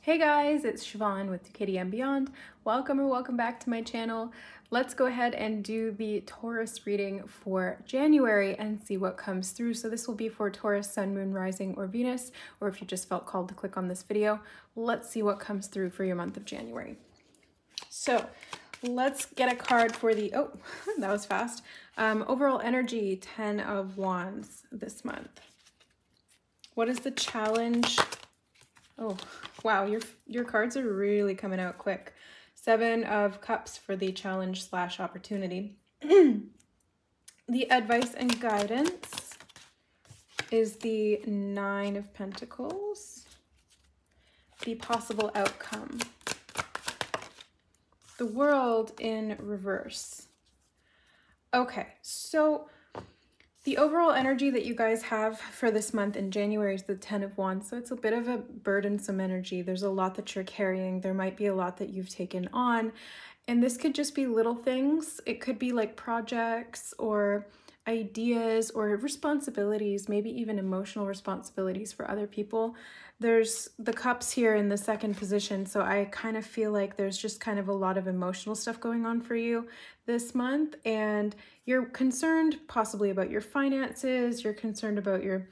Hey guys, it's Siobhan with ToKittyandBeyond. Welcome back to my channel. Let's go ahead and do the Taurus reading for January and see what comes through. So this will be for Taurus, Sun, Moon, Rising, or Venus, or if you just felt called to click on this video, let's see what comes through for your month of January. So let's get a card for the, oh, that was fast. Overall energy, 10 of Wands this month. What is the challenge? Oh, wow, your cards are really coming out quick. 7 of Cups for the challenge / opportunity. The advice and guidance is the 9 of Pentacles. The possible outcome. The World in reverse. Okay, so the overall energy that you guys have for this month in January is the 10 of Wands. So it's a bit of a burdensome energy. There's a lot that you're carrying. There might be a lot that you've taken on. And this could just be little things. It could be like projects or ideas or responsibilities, maybe even emotional responsibilities for other people. There's the Cups here in the second position, so I kind of feel like there's just kind of a lot of emotional stuff going on for you this month, and you're concerned possibly about your finances, you're concerned about your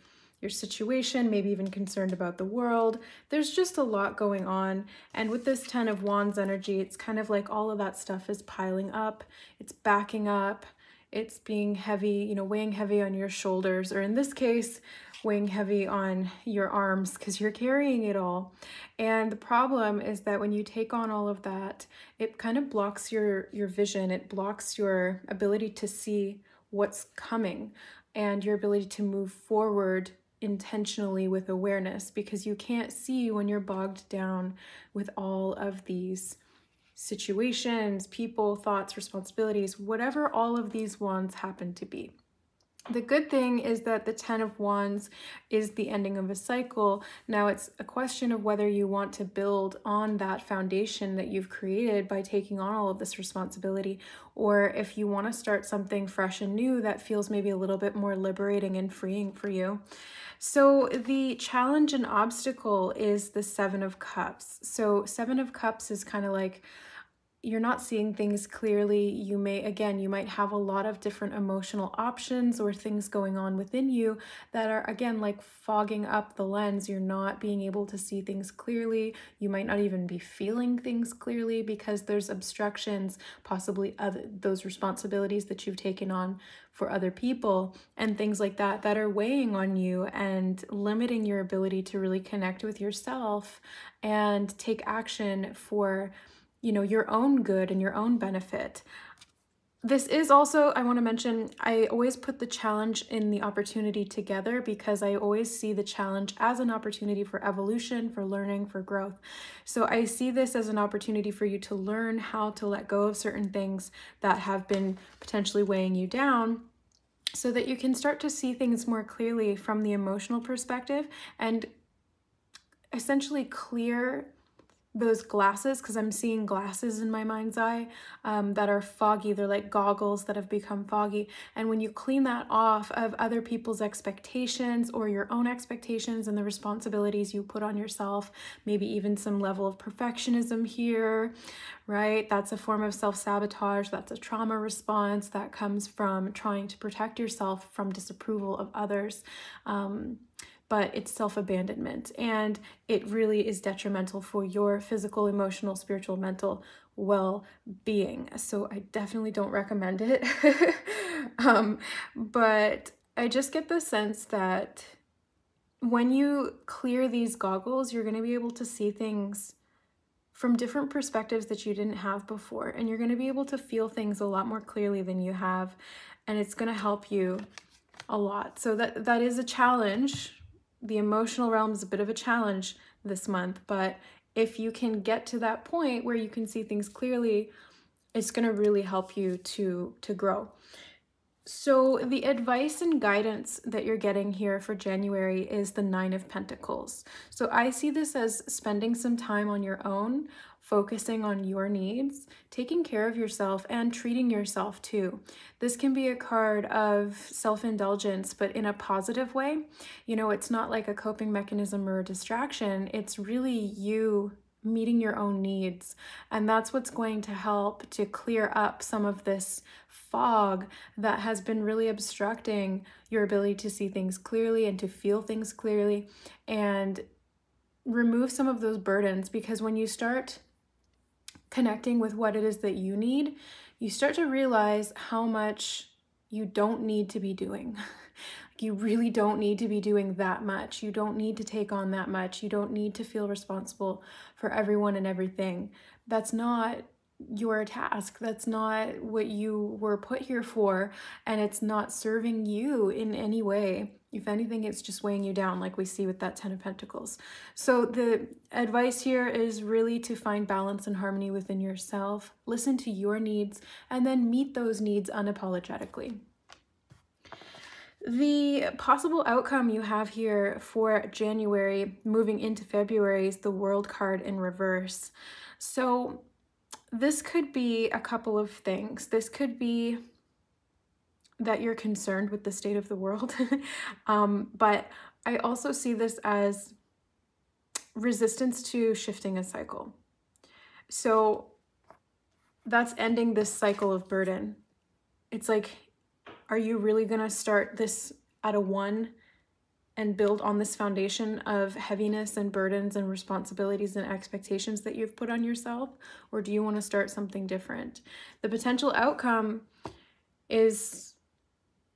situation, maybe even concerned about the world. There's just a lot going on, and with this 10 of Wands energy, it's kind of like all of that stuff is piling up, it's backing up, it's being heavy, you know, weighing heavy on your shoulders, or in this case, weighing heavy on your arms because you're carrying it all. And the problem is that when you take on all of that, it kind of blocks your vision. It blocks your ability to see what's coming and your ability to move forward intentionally with awareness, because you can't see when you're bogged down with all of these situations, people, thoughts, responsibilities, whatever all of these wands happen to be. The good thing is that the 10 of Wands is the ending of a cycle. Now it's a question of whether you want to build on that foundation that you've created by taking on all of this responsibility, or if you want to start something fresh and new that feels maybe a little bit more liberating and freeing for you. So the challenge and obstacle is the 7 of Cups. So 7 of Cups is kind of like, you're not seeing things clearly. You might have a lot of different emotional options or things going on within you that are, again, like fogging up the lens. You're not being able to see things clearly. You might not even be feeling things clearly because there's obstructions, possibly those responsibilities that you've taken on for other people and things like that that are weighing on you and limiting your ability to really connect with yourself and take action for, you know, your own good and your own benefit. This is also, I want to mention, I always put the challenge and the opportunity together because I always see the challenge as an opportunity for evolution, for learning, for growth. So I see this as an opportunity for you to learn how to let go of certain things that have been potentially weighing you down, so that you can start to see things more clearly from the emotional perspective and essentially clear those glasses, because I'm seeing glasses in my mind's eye that are foggy. They're like goggles that have become foggy. And when you clean that off of other people's expectations or your own expectations and the responsibilities you put on yourself, maybe even some level of perfectionism here, right? That's a form of self-sabotage. That's a trauma response that comes from trying to protect yourself from disapproval of others. But it's self-abandonment, and it really is detrimental for your physical, emotional, spiritual, mental well-being. So I definitely don't recommend it. But I just get the sense that when you clear these goggles, you're going to be able to see things from different perspectives that you didn't have before, and you're going to be able to feel things a lot more clearly than you have, and it's going to help you a lot. So that is a challenge. The emotional realm is a bit of a challenge this month, but if you can get to that point where you can see things clearly, it's going to really help you to grow. So the advice and guidance that you're getting here for January is the 9 of Pentacles. So I see this as spending some time on your own, focusing on your needs, taking care of yourself, and treating yourself too. This can be a card of self-indulgence, but in a positive way. You know, it's not like a coping mechanism or a distraction. It's really you meeting your own needs. And that's what's going to help to clear up some of this fog that has been really obstructing your ability to see things clearly and to feel things clearly, and remove some of those burdens. Because when you start connecting with what it is that you need, you start to realize how much you don't need to be doing. You really don't need to be doing that much. You don't need to take on that much. You don't need to feel responsible for everyone and everything. That's not your task. That's not what you were put here for, and it's not serving you in any way. If anything, it's just weighing you down, like we see with that 10 of Pentacles. So the advice here is really to find balance and harmony within yourself, listen to your needs, and then meet those needs unapologetically. The possible outcome you have here for January moving into February is the World card in reverse. So this could be a couple of things. This could be that you're concerned with the state of the world, but I also see this as resistance to shifting a cycle. So that's ending this cycle of burden. It's like, are you really going to start this at a 1 and build on this foundation of heaviness and burdens and responsibilities and expectations that you've put on yourself? Or do you want to start something different? The potential outcome is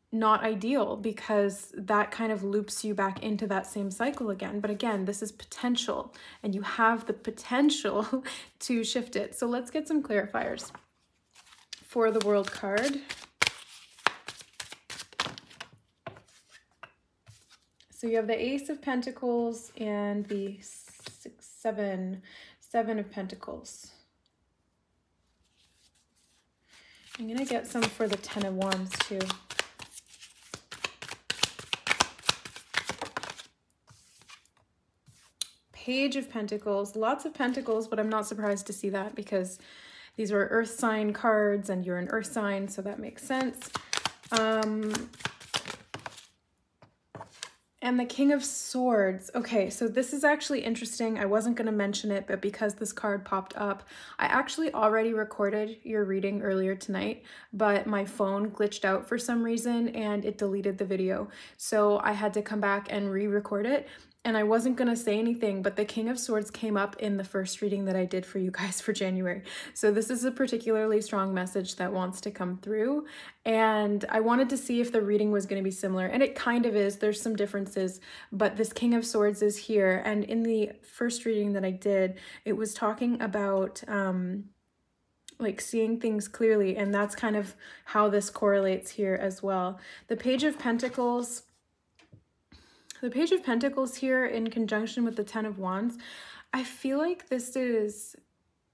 not ideal because that kind of loops you back into that same cycle again. But again, this is potential, and you have the potential to shift it. So let's get some clarifiers for the World card. So you have the Ace of Pentacles and the Seven of Pentacles. I'm going to get some for the 10 of Wands too. Page of Pentacles, lots of Pentacles, but I'm not surprised to see that because these are Earth sign cards and you're an Earth sign, so that makes sense. And the King of Swords. Okay, so this is actually interesting. I wasn't going to mention it, but because this card popped up, I actually already recorded your reading earlier tonight, but my phone glitched out for some reason and it deleted the video. So I had to come back and re-record it. And I wasn't going to say anything, but the King of Swords came up in the first reading that I did for you guys for January. So this is a particularly strong message that wants to come through. And I wanted to see if the reading was going to be similar. And it kind of is. There's some differences, but this King of Swords is here. And in the first reading that I did, it was talking about like seeing things clearly. And that's kind of how this correlates here as well. The Page of Pentacles. The Page of Pentacles here in conjunction with the 10 of Wands, I feel like this is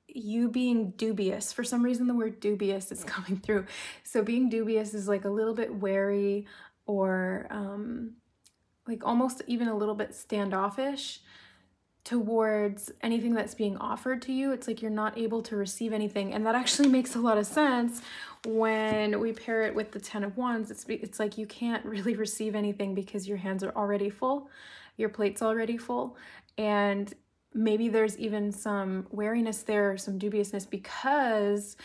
you being dubious. For some reason, the word dubious is coming through. So being dubious is like a little bit wary or like almost even a little bit standoffish towards anything that's being offered to you. It's like you're not able to receive anything. And that actually makes a lot of sense when we pair it with the 10 of Wands. It's like you can't really receive anything because your hands are already full, your plate's already full, and maybe there's even some wariness there or some dubiousness because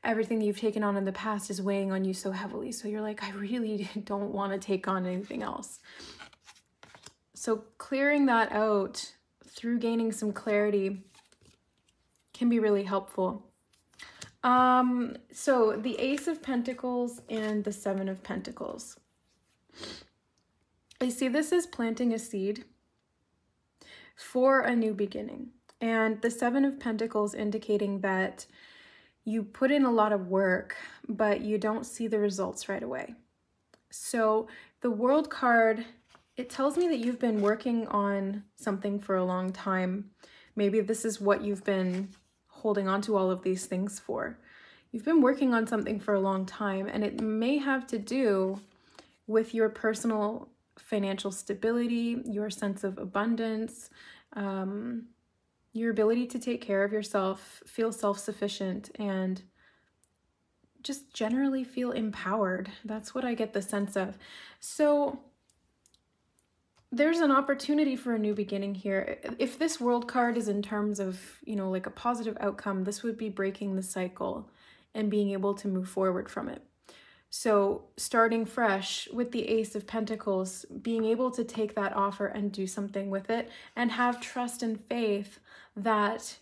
everything you've taken on in the past is weighing on you so heavily. So you're like, I really don't want to take on anything else. So clearing that out through gaining some clarity can be really helpful. So the Ace of Pentacles and the 7 of Pentacles. I see this as planting a seed for a new beginning. And the 7 of Pentacles indicating that you put in a lot of work, but you don't see the results right away. So the World card, it tells me that you've been working on something for a long time. Maybe this is what you've been holding on to all of these things for. You've been working on something for a long time, and it may have to do with your personal financial stability, your sense of abundance, your ability to take care of yourself, feel self-sufficient, and just generally feel empowered. That's what I get the sense of. So there's an opportunity for a new beginning here. If this World card is in terms of, you know, like a positive outcome, this would be breaking the cycle and being able to move forward from it. So starting fresh with the Ace of Pentacles, being able to take that offer and do something with it and have trust and faith that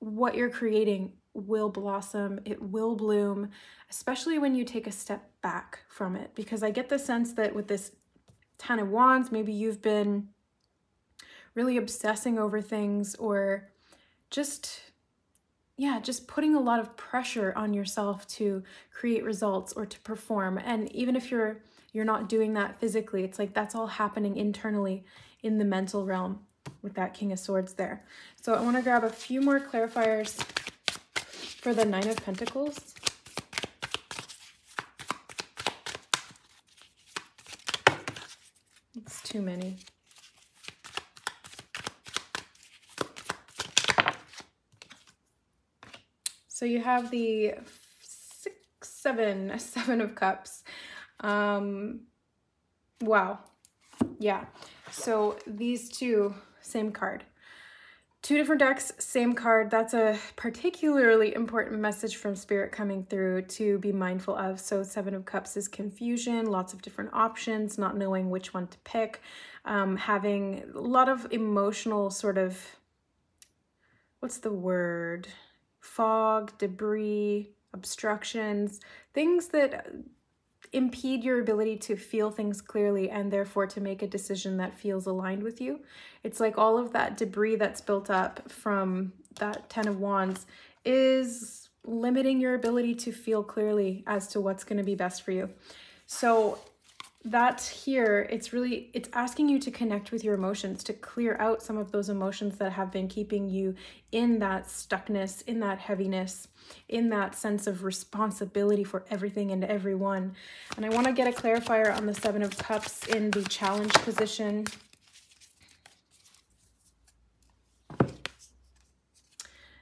what you're creating will blossom, it will bloom, especially when you take a step back from it. Because I get the sense that with this Ten of Wands, maybe you've been really obsessing over things, or just putting a lot of pressure on yourself to create results or to perform. And even if you're not doing that physically, it's like that's all happening internally in the mental realm with that King of Swords there. So I want to grab a few more clarifiers for the Nine of Pentacles. It's too many. So you have the Seven of Cups. Wow. Yeah. So these two, same card. Two different decks, same card. That's a particularly important message from Spirit coming through to be mindful of. So Seven of Cups is confusion, lots of different options, not knowing which one to pick, having a lot of emotional sort of, what's the word? Fog, debris, obstructions, things that impede your ability to feel things clearly and therefore to make a decision that feels aligned with you. It's like all of that debris that's built up from that Ten of Wands is limiting your ability to feel clearly as to what's going to be best for you. So that here, it's asking you to connect with your emotions, to clear out some of those emotions that have been keeping you in that stuckness, in that heaviness, in that sense of responsibility for everything and everyone. And I want to get a clarifier on the Seven of Cups in the challenge position.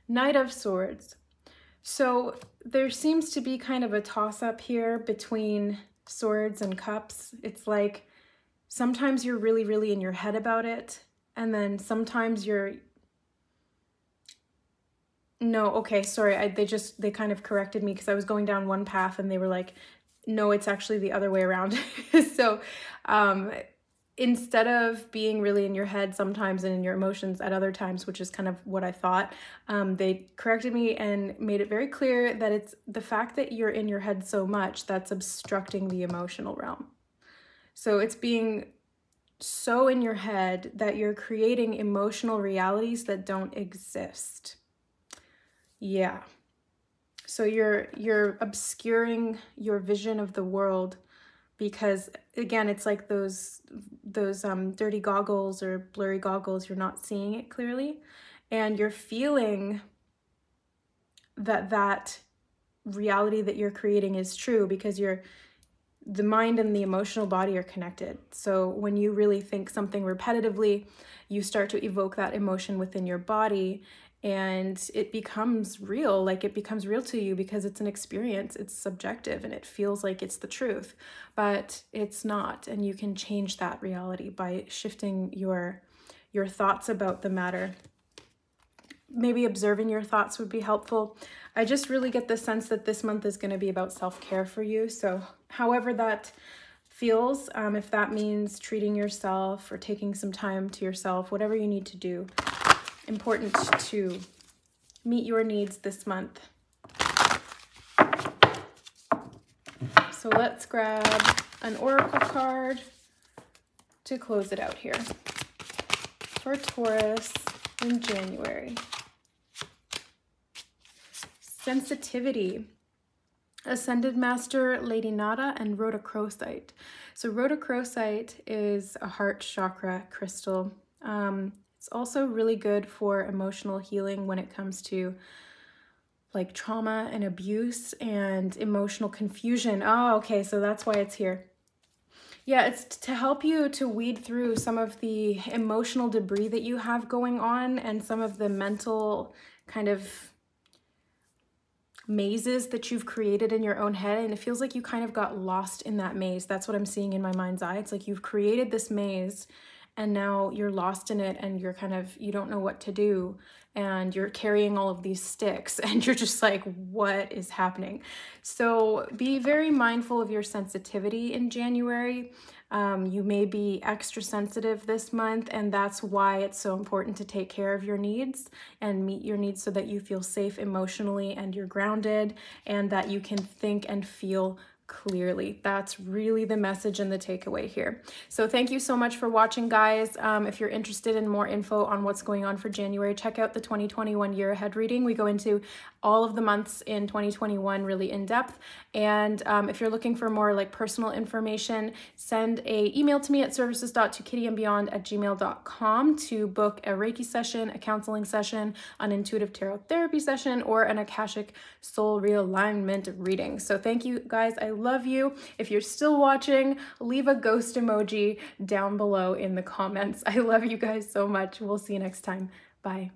Knight of Swords. So there seems to be kind of a toss-up here between Swords and Cups. It's like sometimes you're really, really in your head about it, and then sometimes you're... No, okay, sorry, they kind of corrected me because I was going down one path and they were like, no, it's actually the other way around. So instead of being really in your head sometimes and in your emotions at other times, which is kind of what I thought, they corrected me and made it very clear that it's the fact that you're in your head so much that's obstructing the emotional realm. So it's being so in your head that you're creating emotional realities that don't exist. Yeah. So you're obscuring your vision of the world because, again, it's like those dirty goggles or blurry goggles. You're not seeing it clearly, and you're feeling that reality that you're creating is true because the mind and the emotional body are connected. So when you really think something repetitively, you start to evoke that emotion within your body, and it becomes real. Like, it becomes real to you because it's an experience, it's subjective, and it feels like it's the truth, but it's not. And you can change that reality by shifting your thoughts about the matter. Maybe observing your thoughts would be helpful. I just really get the sense that this month is going to be about self-care for you. So however that feels, if that means treating yourself or taking some time to yourself, whatever you need to do, important to meet your needs this month. So let's grab an oracle card to close it out here for Taurus in January. Sensitivity. Ascended Master Lady Nada and rhodochrosite. So rhodochrosite is a heart chakra crystal. It's also really good for emotional healing when it comes to like trauma and abuse and emotional confusion. Oh, okay, so that's why it's here. Yeah, it's to help you to weed through some of the emotional debris that you have going on and some of the mental kind of mazes that you've created in your own head, and it feels like you kind of got lost in that maze. That's what I'm seeing in my mind's eye. It's like you've created this maze and now you're lost in it, and you're kind of, you don't know what to do, and you're carrying all of these sticks and you're just like, what is happening? So be very mindful of your sensitivity in January. You may be extra sensitive this month, and that's why it's so important to take care of your needs and meet your needs so that you feel safe emotionally and you're grounded and that you can think and feel clearly. That's really the message and the takeaway here. So thank you so much for watching, guys. If you're interested in more info on what's going on for January, check out the 2021 year ahead reading. We go into all of the months in 2021 really in depth. And if you're looking for more like personal information, send a email to me at services.ToKittyandBeyond@gmail.com to book a Reiki session, a counseling session, an intuitive tarot therapy session, or an Akashic soul realignment reading. So thank you, guys. I love you. If you're still watching, leave a ghost emoji down below in the comments. I love you guys so much. We'll see you next time. Bye.